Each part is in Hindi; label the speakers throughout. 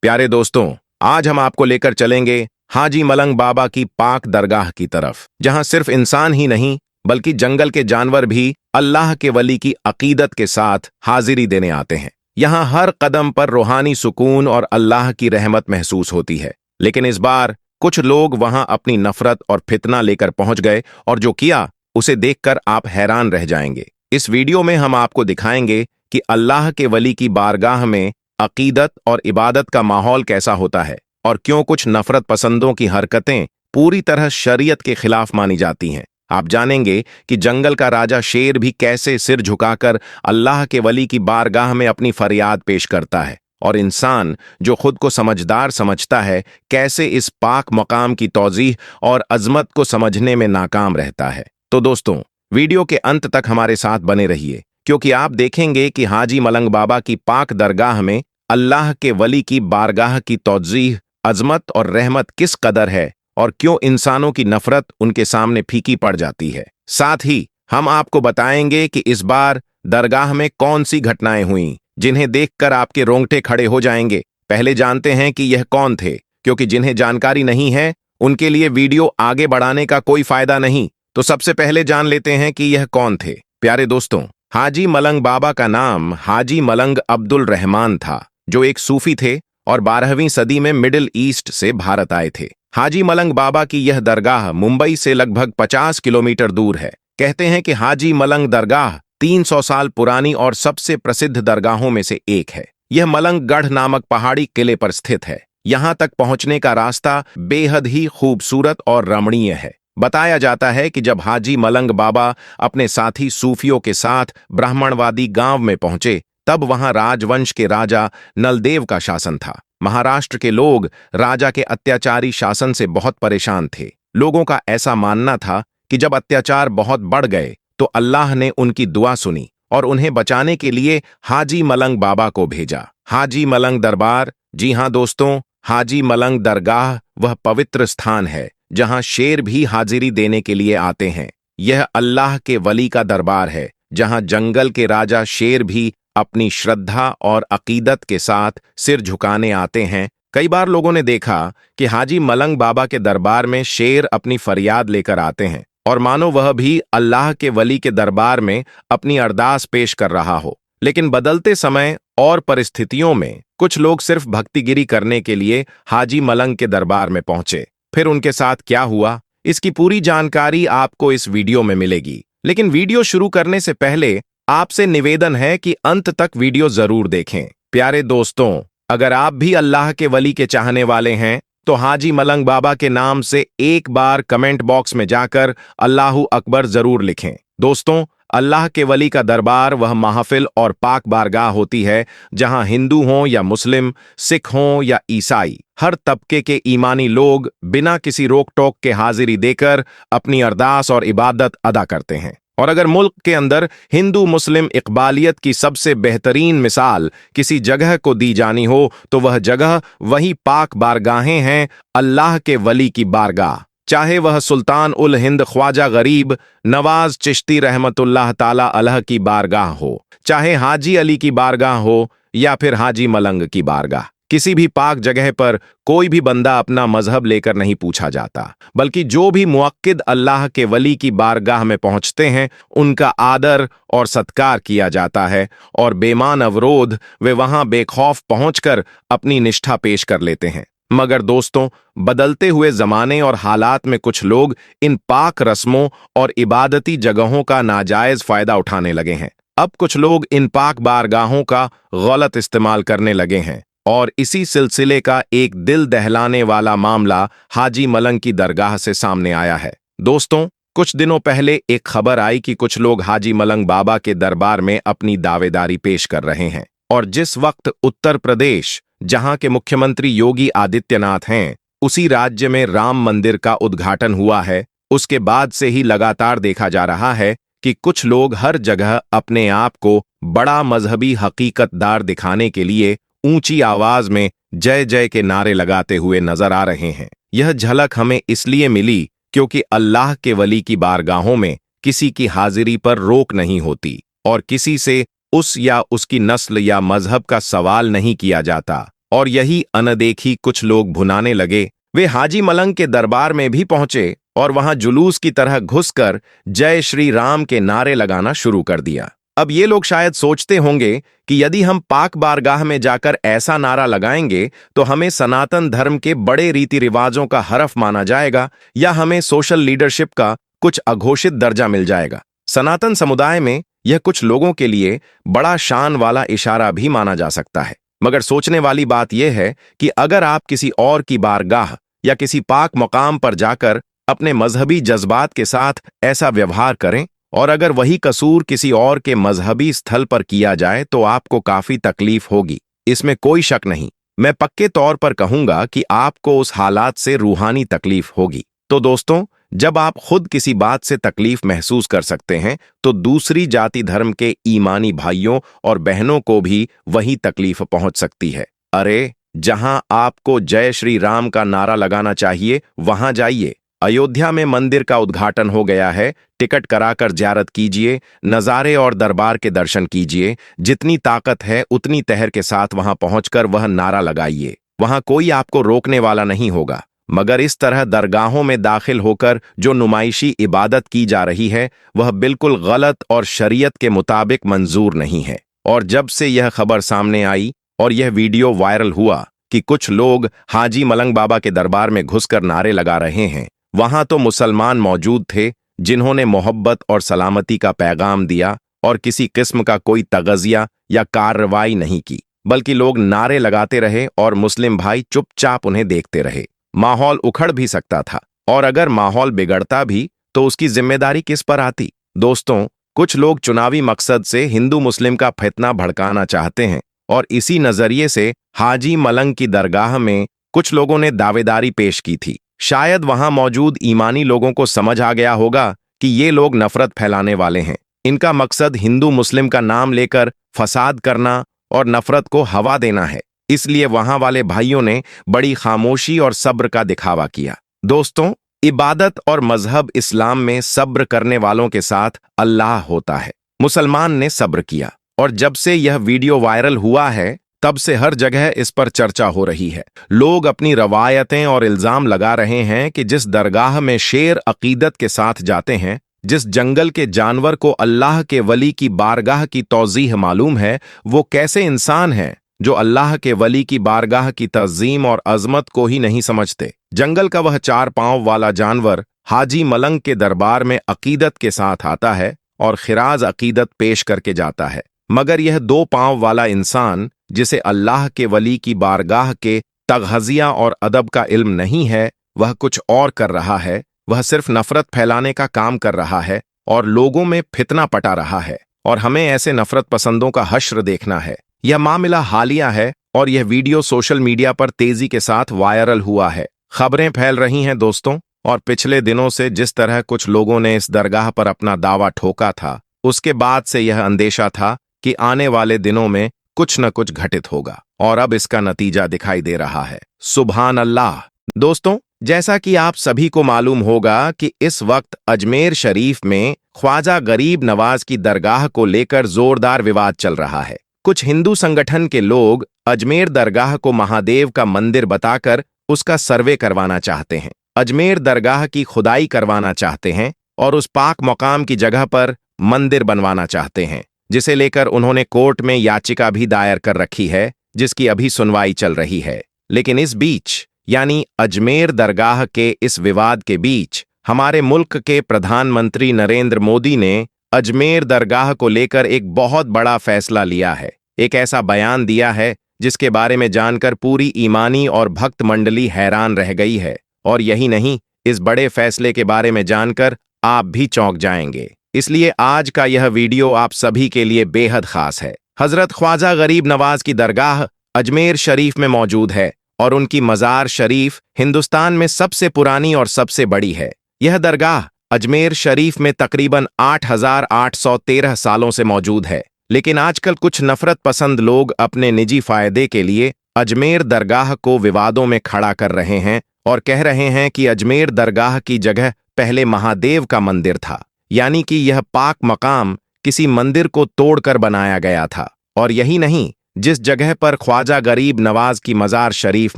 Speaker 1: प्यारे दोस्तों, आज हम आपको लेकर चलेंगे हाजी मलंग बाबा की पाक दरगाह की तरफ, जहां सिर्फ इंसान ही नहीं बल्कि जंगल के जानवर भी अल्लाह के वली की अकीदत के साथ हाजिरी देने आते हैं। यहाँ हर कदम पर रूहानी सुकून और अल्लाह की रहमत महसूस होती है। लेकिन इस बार कुछ लोग वहां अपनी नफरत और फितना लेकर पहुंच गए, और जो किया उसे देखकर आप हैरान रह जाएंगे। इस वीडियो में हम आपको दिखाएंगे कि अल्लाह के वली की बारगाह में अकीदत और इबादत का माहौल कैसा होता है, और क्यों कुछ नफरत पसंदों की हरकतें पूरी तरह शरीयत के खिलाफ मानी जाती हैं। आप जानेंगे कि जंगल का राजा शेर भी कैसे सिर झुकाकर अल्लाह के वली की बारगाह में अपनी फरियाद पेश करता है, और इंसान जो खुद को समझदार समझता है कैसे इस पाक मकाम की तौजीह और अजमत को समझने में नाकाम रहता है। तो दोस्तों, वीडियो के अंत तक हमारे साथ बने रहिए, क्योंकि आप देखेंगे कि हाजी मलंग बाबा की पाक दरगाह में अल्लाह के वली की बारगाह की तौजीह, अजमत और रहमत किस कदर है, और क्यों इंसानों की नफरत उनके सामने फीकी पड़ जाती है। साथ ही हम आपको बताएंगे कि इस बार दरगाह में कौन सी घटनाएं हुईं जिन्हें देखकर आपके रोंगटे खड़े हो जाएंगे। पहले जानते हैं कि यह कौन थे, क्योंकि जिन्हें जानकारी नहीं है उनके लिए वीडियो आगे बढ़ाने का कोई फायदा नहीं। तो सबसे पहले जान लेते हैं कि यह कौन थे। प्यारे दोस्तों, हाजी मलंग बाबा का नाम हाजी मलंग अब्दुल रहमान था, जो एक सूफी थे और 12वीं सदी में मिडिल ईस्ट से भारत आए थे। हाजी मलंग बाबा की यह दरगाह मुंबई से लगभग 50 किलोमीटर दूर है। कहते हैं कि हाजी मलंग दरगाह 300 साल पुरानी और सबसे प्रसिद्ध दरगाहों में से एक है। यह मलंग गढ़ नामक पहाड़ी किले पर स्थित है। यहाँ तक पहुंचने का रास्ता बेहद ही खूबसूरत और रमणीय है। बताया जाता है कि जब हाजी मलंग बाबा अपने साथी सूफियों के साथ ब्राह्मणवादी गांव में पहुंचे, तब वहां राजवंश के राजा नलदेव का शासन था। महाराष्ट्र के लोग राजा के अत्याचारी शासन से बहुत परेशान थे। लोगों का ऐसा मानना था कि जब अत्याचार बहुत बढ़ गए तो अल्लाह ने उनकी दुआ सुनी और उन्हें बचाने के लिए हाजी मलंग बाबा को भेजा। हाजी मलंग दरबार, जी हां दोस्तों, हाजी मलंग दरगाह वह पवित्र स्थान है जहां शेर भी हाजिरी देने के लिए आते हैं। यह अल्लाह के वली का दरबार है, जहां जंगल के राजा शेर भी अपनी श्रद्धा और अकीदत के साथ सिर झुकाने आते हैं। कई बार लोगों ने देखा कि हाजी मलंग बाबा के दरबार में शेर अपनी फरियाद लेकर आते हैं, और मानो वह भी अल्लाह के वली के दरबार में अपनी अरदास पेश कर रहा हो। लेकिन बदलते समय और परिस्थितियों में कुछ लोग सिर्फ भक्तिगिरी करने के लिए हाजी मलंग के दरबार में पहुंचे। फिर उनके साथ क्या हुआ, इसकी पूरी जानकारी आपको इस वीडियो में मिलेगी। लेकिन वीडियो शुरू करने से पहले आपसे निवेदन है कि अंत तक वीडियो जरूर देखें। प्यारे दोस्तों, अगर आप भी अल्लाह के वली के चाहने वाले हैं तो हाजी मलंग बाबा के नाम से एक बार कमेंट बॉक्स में जाकर अल्लाहू अकबर जरूर लिखें। दोस्तों, अल्लाह के वली का दरबार वह महफिल और पाक बारगाह होती है जहां हिंदू हों या मुस्लिम, सिख हों या ईसाई, हर तबके के ईमानी लोग बिना किसी रोक टोक के हाजिरी देकर अपनी अरदास और इबादत अदा करते हैं। और अगर मुल्क के अंदर हिंदू मुस्लिम इकबालियत की सबसे बेहतरीन मिसाल किसी जगह को दी जानी हो तो वह जगह वही पाक बारगाहें हैं, अल्लाह के वली की बारगाह। चाहे वह सुल्तान उल हिंद ख्वाजा गरीब नवाज चिश्ती रहमतुल्लाह ताला अलह की बारगाह हो, चाहे हाजी अली की बारगाह हो या फिर हाजी मलंग की बारगाह, किसी भी पाक जगह पर कोई भी बंदा अपना मजहब लेकर नहीं पूछा जाता, बल्कि जो भी मुअक्किद अल्लाह के वली की बारगाह में पहुंचते हैं उनका आदर और सत्कार किया जाता है, और बेमान अवरोध वे वहां बेखौफ पहुंचकर अपनी निष्ठा पेश कर लेते हैं। मगर दोस्तों, बदलते हुए जमाने और हालात में कुछ लोग इन पाक रस्मों और इबादती जगहों का नाजायज फायदा उठाने लगे हैं। अब कुछ लोग इन पाक बारगाहों का गलत इस्तेमाल करने लगे हैं, और इसी सिलसिले का एक दिल दहलाने वाला मामला हाजी मलंग की दरगाह से सामने आया है। दोस्तों, कुछ दिनों पहले एक खबर आई कि कुछ लोग हाजी मलंग बाबा के दरबार में अपनी दावेदारी पेश कर रहे हैं, और जिस वक्त उत्तर प्रदेश, जहां के मुख्यमंत्री योगी आदित्यनाथ हैं, उसी राज्य में राम मंदिर का उद्घाटन हुआ है, उसके बाद से ही लगातार देखा जा रहा है कि कुछ लोग हर जगह अपने आप को बड़ा मजहबी हकीकतदार दिखाने के लिए ऊंची आवाज में जय जय के नारे लगाते हुए नजर आ रहे हैं। यह झलक हमें इसलिए मिली क्योंकि अल्लाह के वली की बारगाहों में किसी की हाजिरी पर रोक नहीं होती, और किसी से उस या उसकी नस्ल या मजहब का सवाल नहीं किया जाता। और यही अनदेखी कुछ लोग भुनाने लगे। वे हाजी मलंग के दरबार में भी पहुंचे और वहां जुलूस की तरह घुसकर जय श्री राम के नारे लगाना शुरू कर दिया। अब ये लोग शायद सोचते होंगे कि यदि हम पाक बारगाह में जाकर ऐसा नारा लगाएंगे तो हमें सनातन धर्म के बड़े रीति रिवाजों का हरफ माना जाएगा या हमें सोशल लीडरशिप का कुछ अघोषित दर्जा मिल जाएगा। सनातन समुदाय में यह कुछ लोगों के लिए बड़ा शान वाला इशारा भी माना जा सकता है, मगर सोचने वाली बात यह है कि अगर आप किसी और की बारगाह या किसी पाक मकाम पर जाकर अपने मजहबी जज्बात के साथ ऐसा व्यवहार करें और अगर वही कसूर किसी और के मजहबी स्थल पर किया जाए तो आपको काफी तकलीफ होगी, इसमें कोई शक नहीं। मैं पक्के तौर पर कहूंगा कि आपको उस हालात से रूहानी तकलीफ होगी। तो दोस्तों, जब आप खुद किसी बात से तकलीफ महसूस कर सकते हैं तो दूसरी जाति धर्म के ईमानी भाइयों और बहनों को भी वही तकलीफ पहुंच सकती है। अरे, जहां आपको जय श्री राम का नारा लगाना चाहिए वहां जाइए। अयोध्या में मंदिर का उद्घाटन हो गया है, टिकट कराकर ज़ियारत कीजिए, नज़ारे और दरबार के दर्शन कीजिए। जितनी ताकत है उतनी तहर के साथ वहां पहुंचकर वह नारा लगाइए। वहां कोई आपको रोकने वाला नहीं होगा, मगर इस तरह दरगाहों में दाखिल होकर जो नुमाइशी इबादत की जा रही है वह बिल्कुल गलत और शरीयत के मुताबिक मंजूर नहीं है। और जब से यह खबर सामने आई और यह वीडियो वायरल हुआ कि कुछ लोग हाजी मलंग बाबा के दरबार में घुसकर नारे लगा रहे हैं, वहां तो मुसलमान मौजूद थे जिन्होंने मोहब्बत और सलामती का पैगाम दिया और किसी किस्म का कोई तगजिया या कार्रवाई नहीं की, बल्कि लोग नारे लगाते रहे और मुस्लिम भाई चुपचाप उन्हें देखते रहे। माहौल उखड़ भी सकता था और अगर माहौल बिगड़ता भी तो उसकी जिम्मेदारी किस पर आती? दोस्तों, कुछ लोग चुनावी मकसद से हिंदू मुस्लिम का फितना भड़काना चाहते हैं और इसी नजरिए से हाजी मलंग की दरगाह में कुछ लोगों ने दावेदारी पेश की थी। शायद वहां मौजूद ईमानी लोगों को समझ आ गया होगा कि ये लोग नफरत फैलाने वाले हैं। इनका मकसद हिंदू मुस्लिम का नाम लेकर फसाद करना और नफरत को हवा देना है। इसलिए वहां वाले भाइयों ने बड़ी खामोशी और सब्र का दिखावा किया। दोस्तों, इबादत और मजहब इस्लाम में सब्र करने वालों के साथ अल्लाह होता है। मुसलमान ने सब्र किया और जब से यह वीडियो वायरल हुआ है तब से हर जगह इस पर चर्चा हो रही है। लोग अपनी रवायतें और इल्जाम लगा रहे हैं कि जिस दरगाह में शेर अकीदत के साथ जाते हैं, जिस जंगल के जानवर को अल्लाह के वली की बारगाह की तौजीह मालूम है, वो कैसे इंसान हैं जो अल्लाह के वली की बारगाह की तज़ीम और अजमत को ही नहीं समझते। जंगल का वह 4 पांव वाला जानवर हाजी मलंग के दरबार में अकीदत के साथ आता है और खिराज अकीदत पेश करके जाता है, मगर यह 2 पांव वाला इंसान जिसे अल्लाह के वली की बारगाह के तगहजिया और अदब का इल्म नहीं है, वह कुछ और कर रहा है। वह सिर्फ नफरत फैलाने का काम कर रहा है और लोगों में फितना पटा रहा है और हमें ऐसे नफरत पसंदों का हश्र देखना है। यह मामला हालिया है और यह वीडियो सोशल मीडिया पर तेजी के साथ वायरल हुआ है। खबरें फैल रही हैं दोस्तों, और पिछले दिनों से जिस तरह कुछ लोगों ने इस दरगाह पर अपना दावा ठोका था, उसके बाद से यह अंदेशा था कि आने वाले दिनों में कुछ न कुछ घटित होगा और अब इसका नतीजा दिखाई दे रहा है। सुभान अल्लाह। दोस्तों, जैसा कि आप सभी को मालूम होगा कि इस वक्त अजमेर शरीफ में ख्वाजा गरीब नवाज की दरगाह को लेकर जोरदार विवाद चल रहा है। कुछ हिंदू संगठन के लोग अजमेर दरगाह को महादेव का मंदिर बताकर उसका सर्वे करवाना चाहते हैं, अजमेर दरगाह की खुदाई करवाना चाहते हैं और उस पाक मकाम की जगह पर मंदिर बनवाना चाहते हैं, जिसे लेकर उन्होंने कोर्ट में याचिका भी दायर कर रखी है, जिसकी अभी सुनवाई चल रही है। लेकिन इस बीच, यानी अजमेर दरगाह के इस विवाद के बीच, हमारे मुल्क के प्रधानमंत्री नरेंद्र मोदी ने अजमेर दरगाह को लेकर एक बहुत बड़ा फैसला लिया है। एक ऐसा बयान दिया है जिसके बारे में जानकर पूरी ईमानी और भक्त मंडली हैरान रह गई है। और यही नहीं, इस बड़े फैसले के बारे में जानकर आप भी चौंक जाएंगे। इसलिए आज का यह वीडियो आप सभी के लिए बेहद खास है। हजरत ख्वाजा गरीब नवाज की दरगाह अजमेर शरीफ में मौजूद है और उनकी मज़ार शरीफ हिंदुस्तान में सबसे पुरानी और सबसे बड़ी है। यह दरगाह अजमेर शरीफ में तकरीबन 8,813 सालों से मौजूद है। लेकिन आजकल कुछ नफरत पसंद लोग अपने निजी फायदे के लिए अजमेर दरगाह को विवादों में खड़ा कर रहे हैं और कह रहे हैं कि अजमेर दरगाह की जगह पहले महादेव का मंदिर था, यानी कि यह पाक मकाम किसी मंदिर को तोड़कर बनाया गया था। और यही नहीं, जिस जगह पर ख्वाजा गरीब नवाज की मज़ार शरीफ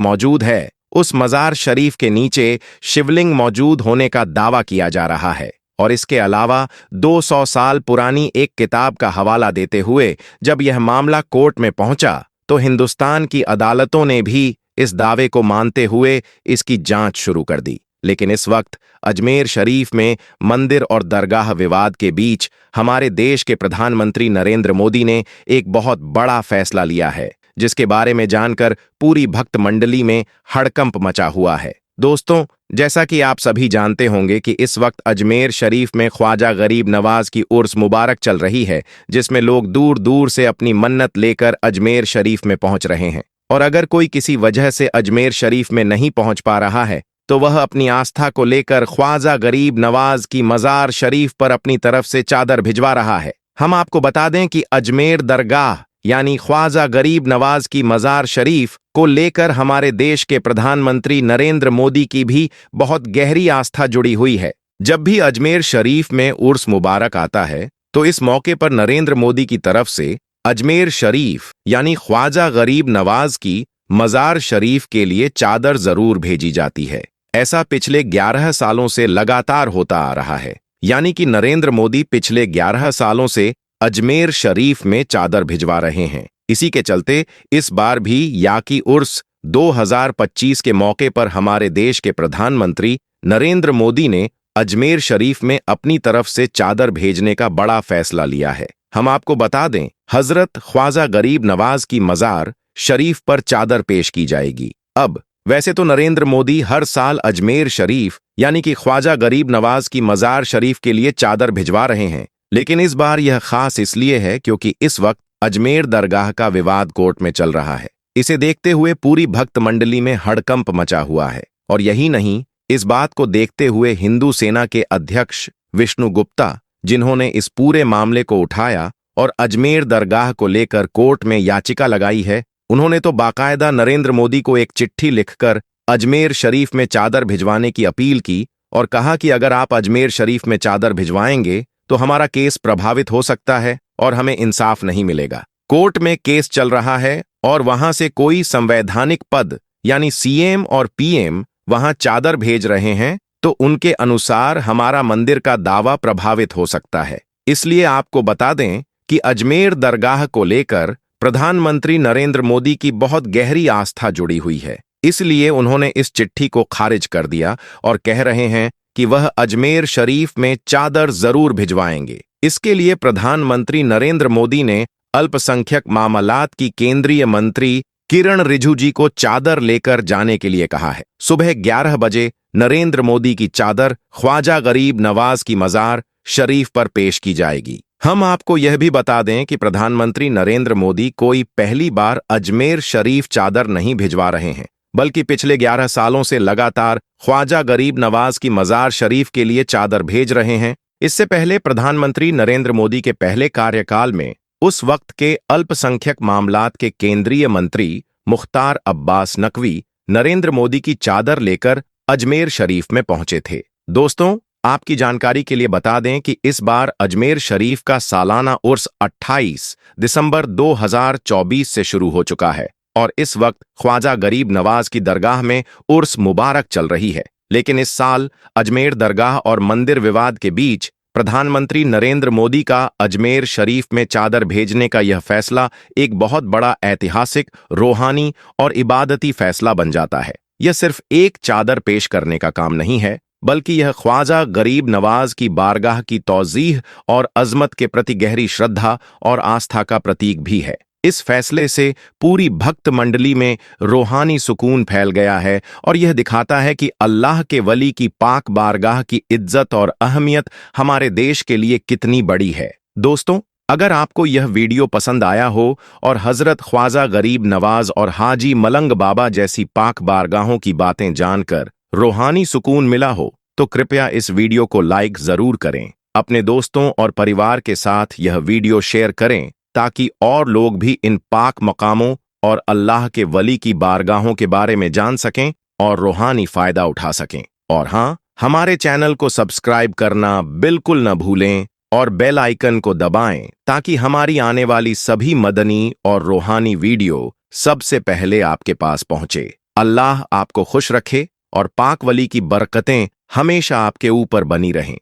Speaker 1: मौजूद है, उस मज़ार शरीफ के नीचे शिवलिंग मौजूद होने का दावा किया जा रहा है। और इसके अलावा 200 साल पुरानी एक किताब का हवाला देते हुए जब यह मामला कोर्ट में पहुंचा, तो हिंदुस्तान की अदालतों ने भी इस दावे को मानते हुए इसकी जांच शुरू कर दी। लेकिन इस वक्त अजमेर शरीफ में मंदिर और दरगाह विवाद के बीच हमारे देश के प्रधानमंत्री नरेंद्र मोदी ने एक बहुत बड़ा फैसला लिया है, जिसके बारे में जानकर पूरी भक्त मंडली में हड़कंप मचा हुआ है। दोस्तों, जैसा कि आप सभी जानते होंगे कि इस वक्त अजमेर शरीफ में ख्वाजा गरीब नवाज की उर्स मुबारक चल रही है, जिसमें लोग दूर दूर से अपनी मन्नत लेकर अजमेर शरीफ में पहुंच रहे हैं। और अगर कोई किसी वजह से अजमेर शरीफ में नहीं पहुंच पा रहा है, तो वह अपनी आस्था को लेकर ख्वाजा गरीब नवाज की मज़ार शरीफ पर अपनी तरफ से चादर भिजवा रहा है। हम आपको बता दें कि अजमेर दरगाह यानी ख्वाजा गरीब नवाज की मज़ार शरीफ को लेकर हमारे देश के प्रधानमंत्री नरेंद्र मोदी की भी बहुत गहरी आस्था जुड़ी हुई है। जब भी अजमेर शरीफ में उर्स मुबारक आता है, तो इस मौके पर नरेंद्र मोदी की तरफ से अजमेर शरीफ यानी ख्वाजा गरीब नवाज की मज़ार शरीफ के लिए चादर जरूर भेजी जाती है। ऐसा पिछले 11 सालों से लगातार होता आ रहा है, यानी कि नरेंद्र मोदी पिछले 11 सालों से अजमेर शरीफ में चादर भिजवा रहे हैं। इसी के चलते इस बार भी याकी उर्स 2025 के मौके पर हमारे देश के प्रधानमंत्री नरेंद्र मोदी ने अजमेर शरीफ में अपनी तरफ से चादर भेजने का बड़ा फैसला लिया है। हम आपको बता दें, हजरत ख्वाजा गरीब नवाज की मज़ार शरीफ पर चादर पेश की जाएगी। अब वैसे तो नरेंद्र मोदी हर साल अजमेर शरीफ यानी कि ख्वाजा गरीब नवाज की मज़ार शरीफ के लिए चादर भिजवा रहे हैं, लेकिन इस बार यह खास इसलिए है क्योंकि इस वक्त अजमेर दरगाह का विवाद कोर्ट में चल रहा है। इसे देखते हुए पूरी भक्त मंडली में हड़कंप मचा हुआ है। और यही नहीं, इस बात को देखते हुए हिंदू सेना के अध्यक्ष विष्णु गुप्ता, जिन्होंने इस पूरे मामले को उठाया और अजमेर दरगाह को लेकर कोर्ट में याचिका लगाई है, उन्होंने तो बाकायदा नरेंद्र मोदी को एक चिट्ठी लिखकर अजमेर शरीफ में चादर भिजवाने की अपील की और कहा कि अगर आप अजमेर शरीफ में चादर भिजवाएंगे तो हमारा केस प्रभावित हो सकता है और हमें इंसाफ नहीं मिलेगा। कोर्ट में केस चल रहा है और वहां से कोई संवैधानिक पद यानी सीएम और पीएम वहां चादर भेज रहे हैं, तो उनके अनुसार हमारा मंदिर का दावा प्रभावित हो सकता है। इसलिए आपको बता दें कि अजमेर दरगाह को लेकर प्रधानमंत्री नरेंद्र मोदी की बहुत गहरी आस्था जुड़ी हुई है। इसलिए उन्होंने इस चिट्ठी को खारिज कर दिया और कह रहे हैं कि वह अजमेर शरीफ में चादर जरूर भिजवाएंगे। इसके लिए प्रधानमंत्री नरेंद्र मोदी ने अल्पसंख्यक मामलात की केंद्रीय मंत्री किरण रिजिजू जी को चादर लेकर जाने के लिए कहा है। सुबह 11 बजे नरेंद्र मोदी की चादर ख्वाजा गरीब नवाज की मज़ार शरीफ पर पेश की जाएगी। हम आपको यह भी बता दें कि प्रधानमंत्री नरेंद्र मोदी कोई पहली बार अजमेर शरीफ चादर नहीं भिजवा रहे हैं, बल्कि पिछले 11 सालों से लगातार ख्वाजा गरीब नवाज की मज़ार शरीफ के लिए चादर भेज रहे हैं। इससे पहले प्रधानमंत्री नरेंद्र मोदी के पहले कार्यकाल में उस वक्त के अल्पसंख्यक मामलात के केंद्रीय मंत्री मुख्तार अब्बास नकवी नरेंद्र मोदी की चादर लेकर अजमेर शरीफ में पहुंचे थे। दोस्तों, आपकी जानकारी के लिए बता दें कि इस बार अजमेर शरीफ का सालाना उर्स 28 दिसंबर 2024 से शुरू हो चुका है और इस वक्त ख्वाजा गरीब नवाज की दरगाह में उर्स मुबारक चल रही है। लेकिन इस साल अजमेर दरगाह और मंदिर विवाद के बीच प्रधानमंत्री नरेंद्र मोदी का अजमेर शरीफ में चादर भेजने का यह फैसला एक बहुत बड़ा ऐतिहासिक, रूहानी और इबादती फैसला बन जाता है। यह सिर्फ एक चादर पेश करने का काम नहीं है, बल्कि यह ख्वाजा गरीब नवाज की बारगाह की तौज़ीह और अज़मत के प्रति गहरी श्रद्धा और आस्था का प्रतीक भी है। इस फैसले से पूरी भक्त मंडली में रूहानी सुकून फैल गया है और यह दिखाता है कि अल्लाह के वली की पाक बारगाह की इज्जत और अहमियत हमारे देश के लिए कितनी बड़ी है। दोस्तों, अगर आपको यह वीडियो पसंद आया हो और हजरत ख्वाजा गरीब नवाज और हाजी मलंग बाबा जैसी पाक बारगाहों की बातें जानकर रूहानी सुकून मिला हो, तो कृपया इस वीडियो को लाइक जरूर करें। अपने दोस्तों और परिवार के साथ यह वीडियो शेयर करें ताकि और लोग भी इन पाक मकामों और अल्लाह के वली की बारगाहों के बारे में जान सकें और रूहानी फायदा उठा सकें। और हाँ, हमारे चैनल को सब्सक्राइब करना बिल्कुल न भूलें और बेल आइकन को दबाएं ताकि हमारी आने वाली सभी मदनी और रूहानी वीडियो सबसे पहले आपके पास पहुंचे। अल्लाह आपको खुश रखे और पाक वली की बरकतें हमेशा आपके ऊपर बनी रहें।